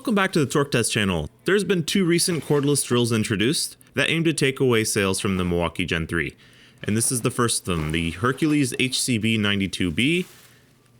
Welcome back to the Torque Test channel. There's been two recent cordless drills introduced that aim to take away sales from the Milwaukee Gen 3. And this is the first of them, the Hercules HCB92B,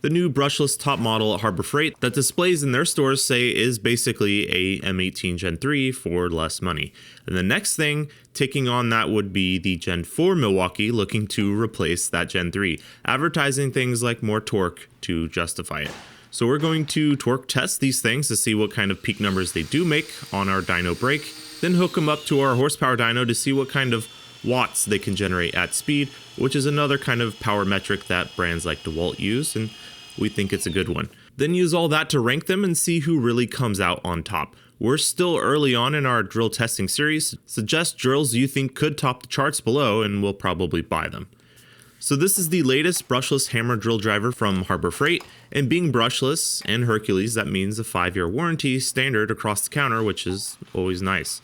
the new brushless top model at Harbor Freight that displays in their stores say is basically a M18 Gen 3 for less money. And the next thing taking on that would be the Gen 4 Milwaukee looking to replace that Gen 3, advertising things like more torque to justify it. So we're going to torque test these things to see what kind of peak numbers they do make on our dyno break, then hook them up to our horsepower dyno to see what kind of watts they can generate at speed, which is another kind of power metric that brands like DeWalt use, and we think it's a good one. Then use all that to rank them and see who really comes out on top. We're still early on in our drill testing series. Suggest drills you think could top the charts below and we'll probably buy them. So this is the latest brushless hammer drill driver from Harbor Freight, and being brushless and Hercules, that means a 5-year warranty standard across the counter, which is always nice.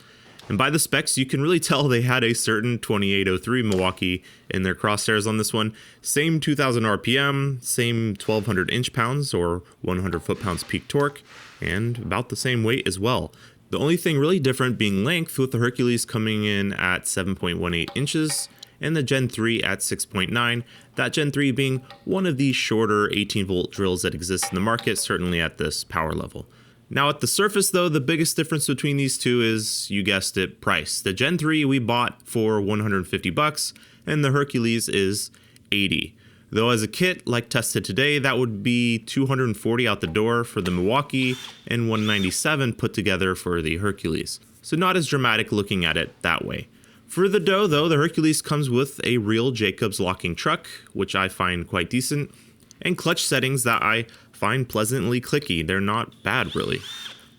And by the specs, you can really tell they had a certain 2803 Milwaukee in their crosshairs on this one. Same 2000 RPM, same 1200 inch-pounds or 100 foot-pounds peak torque, and about the same weight as well. The only thing really different being length, with the Hercules coming in at 7.18 inches, and the Gen 3 at 6.9, that Gen 3 being one of the shorter 18-volt drills that exist in the market, certainly at this power level. Now at the surface though, the biggest difference between these two is, you guessed it, price. The Gen 3 we bought for 150 bucks, and the Hercules is 80. Though as a kit, like tested today, that would be 240 out the door for the Milwaukee, and 197 put together for the Hercules. So not as dramatic looking at it that way. For the dough though, the Hercules comes with a real Jacobs locking truck, which I find quite decent, and clutch settings that I find pleasantly clicky. They're not bad really.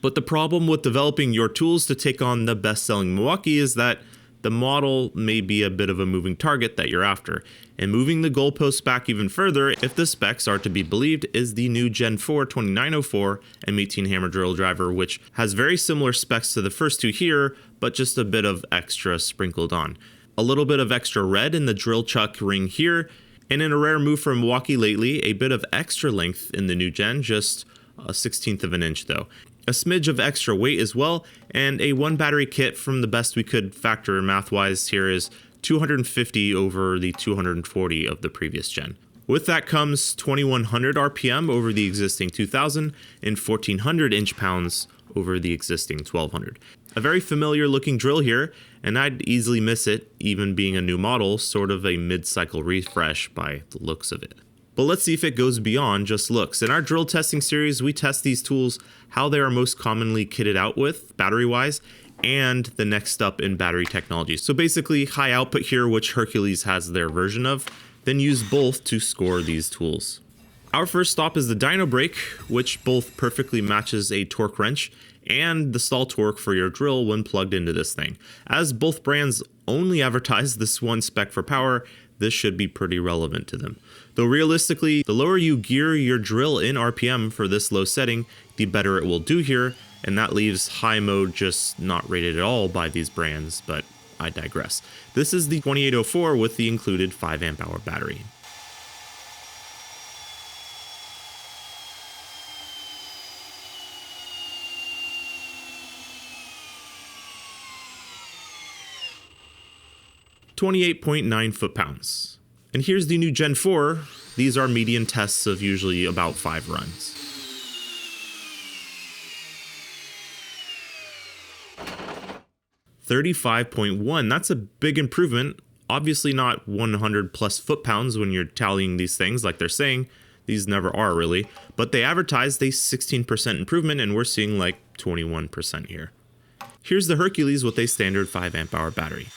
But the problem with developing your tools to take on the best-selling Milwaukee is that the model may be a bit of a moving target that you're after. And moving the goalposts back even further, if the specs are to be believed, is the new Gen 4 2904 M18 hammer drill driver, which has very similar specs to the first two here, but just a bit of extra sprinkled on. A little bit of extra red in the drill chuck ring here, and in a rare move from Milwaukee lately, a bit of extra length in the new gen, just a 1/16 of an inch though. A smidge of extra weight as well, and a one battery kit from the best we could factor math-wise here is 250 over the 240 of the previous gen. With that comes 2100 RPM over the existing 2000 and 1400 inch-pounds over the existing 1200. A very familiar looking drill here, and I'd easily miss it, even being a new model, sort of a mid-cycle refresh by the looks of it. But let's see if it goes beyond just looks. In our drill testing series, we test these tools how they are most commonly kitted out with, battery-wise, and the next up in battery technology. So basically, high output here, which Hercules has their version of, then use both to score these tools. Our first stop is the dyno brake, which both perfectly matches a torque wrench and the stall torque for your drill when plugged into this thing. As both brands only advertise this one spec for power, this should be pretty relevant to them. Though realistically, the lower you gear your drill in RPM for this low setting, the better it will do here, and that leaves high mode just not rated at all by these brands, but I digress. This is the 2804 with the included 5 amp hour battery. .9 foot-pounds. And here's the new Gen 4. These are median tests of usually about 5 runs. .35.1, that's a big improvement. Obviously not 100 plus foot-pounds when you're tallying these things like they're saying. These never are really. But they advertised a 16% improvement, and we're seeing like 21% here. Here's the Hercules with a standard 5 amp hour battery.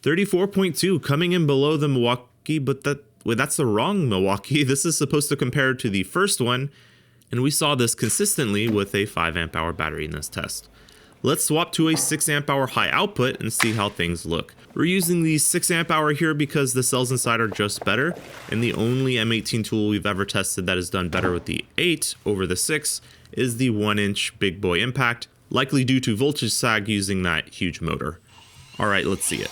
.34.2, coming in below the Milwaukee, but that's the wrong Milwaukee. This is supposed to compare to the first one, and we saw this consistently with a 5 amp hour battery in this test. Let's swap to a 6 amp hour high output and see how things look. We're using the 6 amp hour here because the cells inside are just better, and the only M18 tool we've ever tested that has done better with the 8 over the 6 is the 1-inch big boy impact, likely due to voltage sag using that huge motor. Alright, let's see it.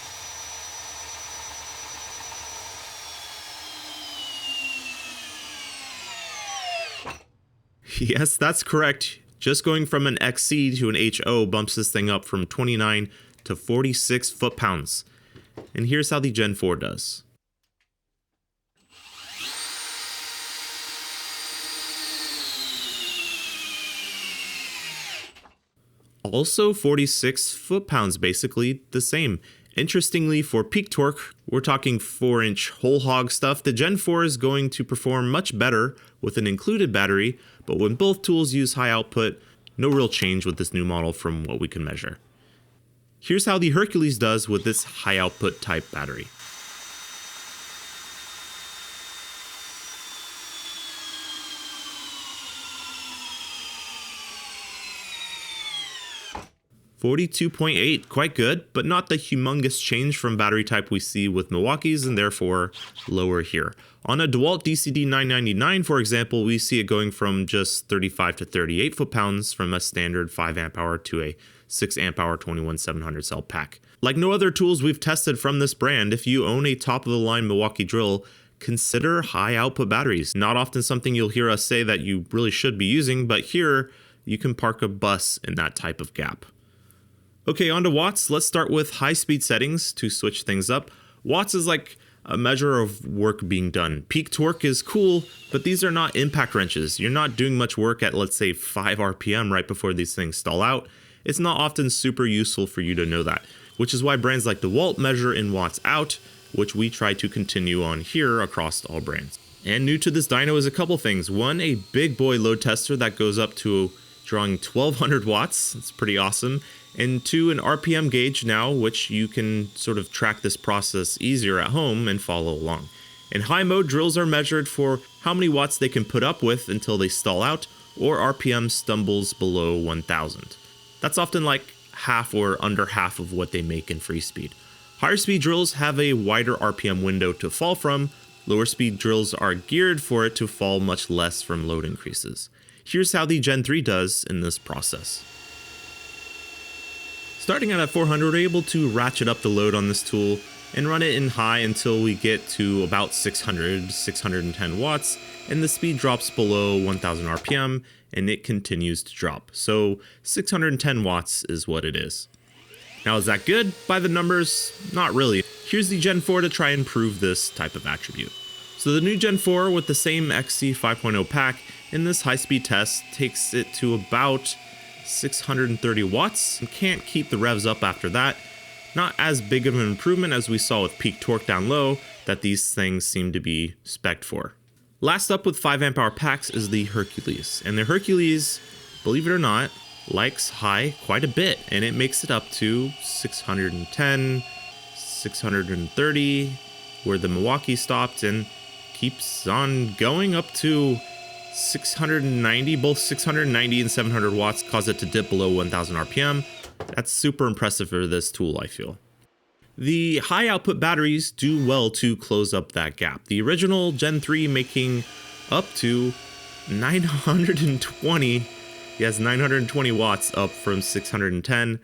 Yes, that's correct. Just going from an XC to an HO bumps this thing up from 29 to 46 foot-pounds. And here's how the Gen 4 does. Also 46 foot-pounds, basically the same. Interestingly, for peak torque, we're talking 4-inch whole hog stuff. The Gen 4 is going to perform much better with an included battery, but when both tools use high output, no real change with this new model from what we can measure. Here's how the Hercules does with this high output type battery. $42.8, quite good, but not the humongous change from battery type we see with Milwaukee's, and therefore lower here. On a DeWalt DCD 999, for example, we see it going from just 35 to 38 foot-pounds from a standard 5 amp hour to a 6 amp hour 21700 cell pack. Like no other tools we've tested from this brand, if you own a top-of-the-line Milwaukee drill, consider high output batteries. Not often something you'll hear us say that you really should be using, but here you can park a bus in that type of gap. Okay, on to watts. Let's start with high speed settings to switch things up. Watts is like a measure of work being done. Peak torque is cool, but these are not impact wrenches. You're not doing much work at, let's say, 5 RPM right before these things stall out. It's not often super useful for you to know that, which is why brands like DeWalt measure in watts out, which we try to continue on here across all brands. And new to this dyno is a couple things. One, a big boy load tester that goes up to drawing 1200 watts. It's pretty awesome. And 2, an RPM gauge now, which you can sort of track this process easier at home and follow along. In high mode, drills are measured for how many watts they can put up with until they stall out, or RPM stumbles below 1000. That's often like half or under half of what they make in free speed. Higher speed drills have a wider RPM window to fall from. Lower speed drills are geared for it to fall much less from load increases. Here's how the Gen 3 does in this process. Starting out at 400, we're able to ratchet up the load on this tool and run it in high until we get to about 610 watts, and the speed drops below 1000 RPM, and it continues to drop. So 610 watts is what it is. Now, is that good? By the numbers, not really. Here's the Gen 4 to try and prove this type of attribute. So the new Gen 4 with the same XC 5.0 pack in this high-speed test takes it to about 630 watts. You can't keep the revs up after that. Not as big of an improvement as we saw with peak torque down low that these things seem to be spec'd for. Last up with 5 amp hour packs is the Hercules. And the Hercules, believe it or not, likes high quite a bit, and it makes it up to 610, 630, where the Milwaukee stopped, and keeps on going up to 690. Both 690 and 700 watts cause it to dip below 1000 RPM. That's super impressive for this tool, I feel. The high output batteries do well to close up that gap. The original Gen 3 making up to 920, yes, 920 watts up from 610.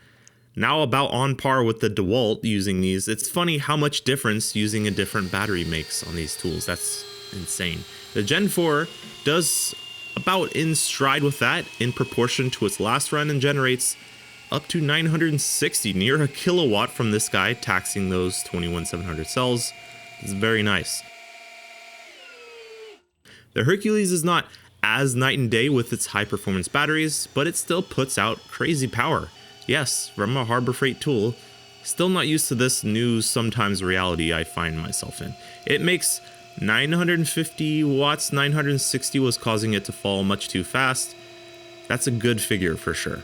Now about on par with the DeWalt using these. It's funny how much difference using a different battery makes on these tools. That's insane. The Gen 4 does about in stride with that in proportion to its last run and generates up to 960, near a kilowatt from this guy taxing those 21700 cells. It's very nice. The Hercules is not as night and day with its high performance batteries, but it still puts out crazy power. Yes, from a Harbor Freight tool. Still not used to this new sometimes reality I find myself in. It makes 950 watts, 960 was causing it to fall much too fast. That's a good figure for sure.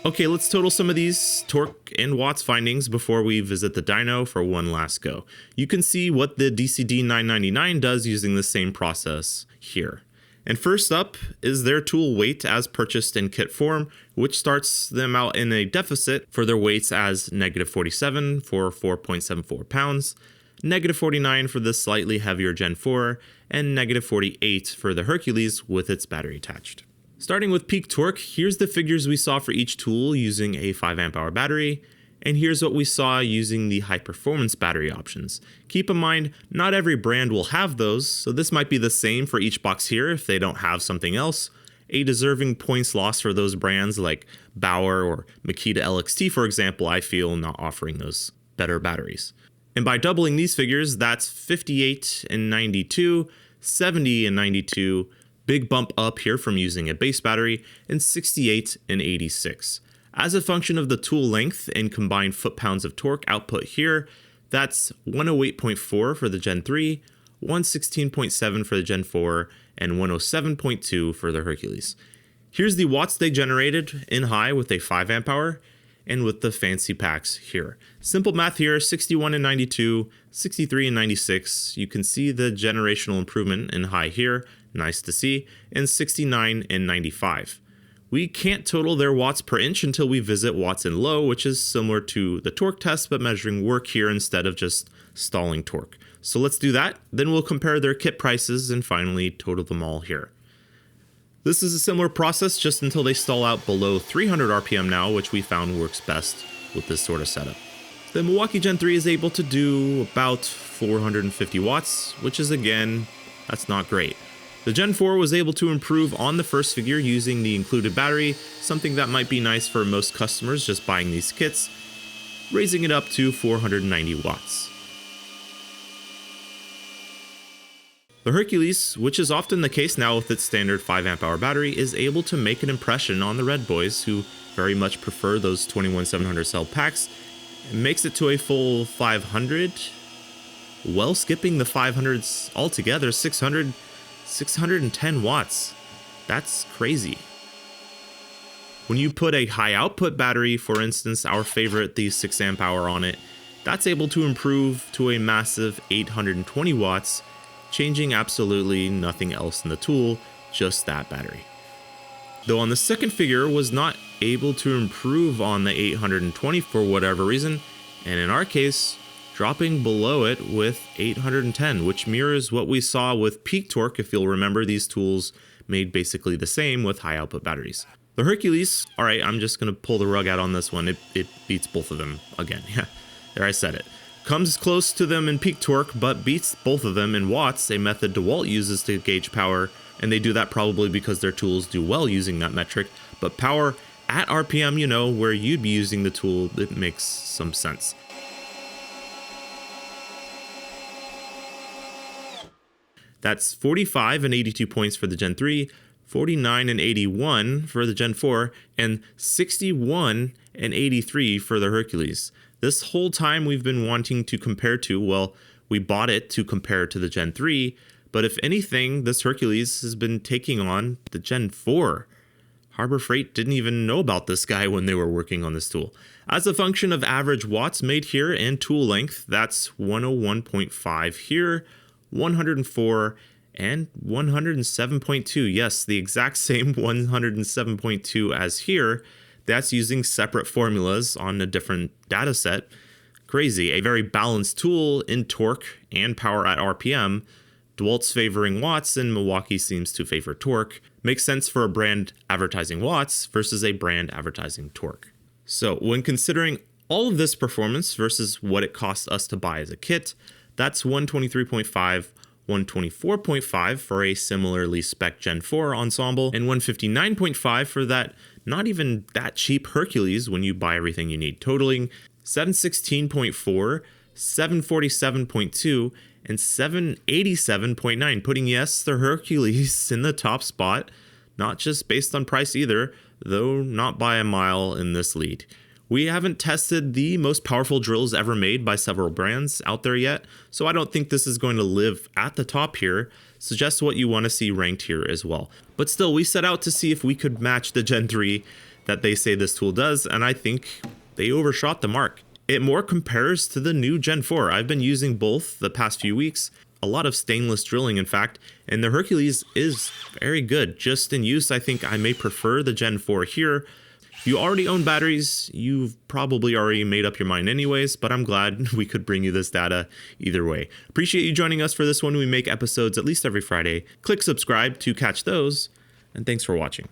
Okay, let's total some of these torque and watts findings before we visit the dyno for one last go. You can see what the DCD 999 does using the same process here. And first up is their tool weight as purchased in kit form, which starts them out in a deficit for their weights as -47 for 4.74 pounds, -49 for the slightly heavier Gen 4, and -48 for the Hercules with its battery attached. Starting with peak torque, here's the figures we saw for each tool using a 5 amp hour battery, and here's what we saw using the high performance battery options. Keep in mind, not every brand will have those, so this might be the same for each box here if they don't have something else, a deserving points loss for those brands like Bauer or Makita LXT, for example, I feel, not offering those better batteries. And by doubling these figures, that's 58 and 92, 70 and 92, big bump up here from using a base battery, and 68 and 86. As a function of the tool length and combined foot-pounds of torque output here, that's 108.4 for the Gen 3, 116.7 for the Gen 4, and 107.2 for the Hercules. Here's the watts they generated in high with a 5 amp hour and with the fancy packs here. Simple math here, 61 and 92, 63 and 96. You can see the generational improvement in high here, nice to see, and 69 and 95. We can't total their watts per inch until we visit watts in low, which is similar to the torque test, but measuring work here instead of just stalling torque. So let's do that. Then we'll compare their kit prices and finally total them all here. This is a similar process just until they stall out below 300 RPM now, which we found works best with this sort of setup. The Milwaukee Gen 3 is able to do about 450 watts, which is, again, that's not great. The Gen 4 was able to improve on the first figure using the included battery, something that might be nice for most customers just buying these kits, raising it up to 490 watts. The Hercules, which is often the case now with its standard 5 amp hour battery, is able to make an impression on the red boys who very much prefer those 21700 cell packs, and makes it to a full 500, well skipping the 500s altogether, 610 watts. That's crazy. When you put a high output battery, for instance, our favorite, the 6 amp hour on it, that's able to improve to a massive 820 watts, changing absolutely nothing else in the tool, just that battery. Though on the second figure was not able to improve on the 820 for whatever reason, and in our case, dropping below it with 810, which mirrors what we saw with peak torque. If you'll remember, these tools made basically the same with high output batteries. The Hercules, all right, I'm just going to pull the rug out on this one. It beats both of them again. Yeah, there I said it. Comes close to them in peak torque, but beats both of them in watts, a method DeWalt uses to gauge power, and they do that probably because their tools do well using that metric. But power at RPM, you know, where you'd be using the tool, it makes some sense. That's 45 and 82 points for the Gen 3, 49 and 81 for the Gen 4, and 61 and 83 for the Hercules. This whole time we've been wanting to compare to, well, we bought it to compare to the Gen 3, but if anything, this Hercules has been taking on the Gen 4. Harbor Freight didn't even know about this guy when they were working on this tool. As a function of average watts made here and tool length, that's 101.5 here, 104, and 107.2. Yes, the exact same 107.2 as here. That's using separate formulas on a different data set. Crazy. A very balanced tool in torque and power at RPM. DeWalt's favoring watts and Milwaukee seems to favor torque. Makes sense for a brand advertising watts versus a brand advertising torque. So when considering all of this performance versus what it costs us to buy as a kit, that's 123.5, 124.5 for a similarly spec Gen 4 ensemble, and 159.5 for that not even that cheap Hercules when you buy everything you need, totaling 716.4, 747.2, and 787.9, putting, yes, the Hercules in the top spot, not just based on price either, though not by a mile in this lead. We haven't tested the most powerful drills ever made by several brands out there yet, so I don't think this is going to live at the top here. Suggest what you want to see ranked here as well. But still, we set out to see if we could match the Gen 3 that they say this tool does, and I think they overshot the mark. It more compares to the new Gen 4. I've been using both the past few weeks, a lot of stainless drilling in fact, and the Hercules is very good. Just in use, I think I may prefer the Gen 4 here. If you already own batteries, you've probably already made up your mind anyways, but I'm glad we could bring you this data either way. Appreciate you joining us for this one. We make episodes at least every Friday. Click subscribe to catch those, and thanks for watching.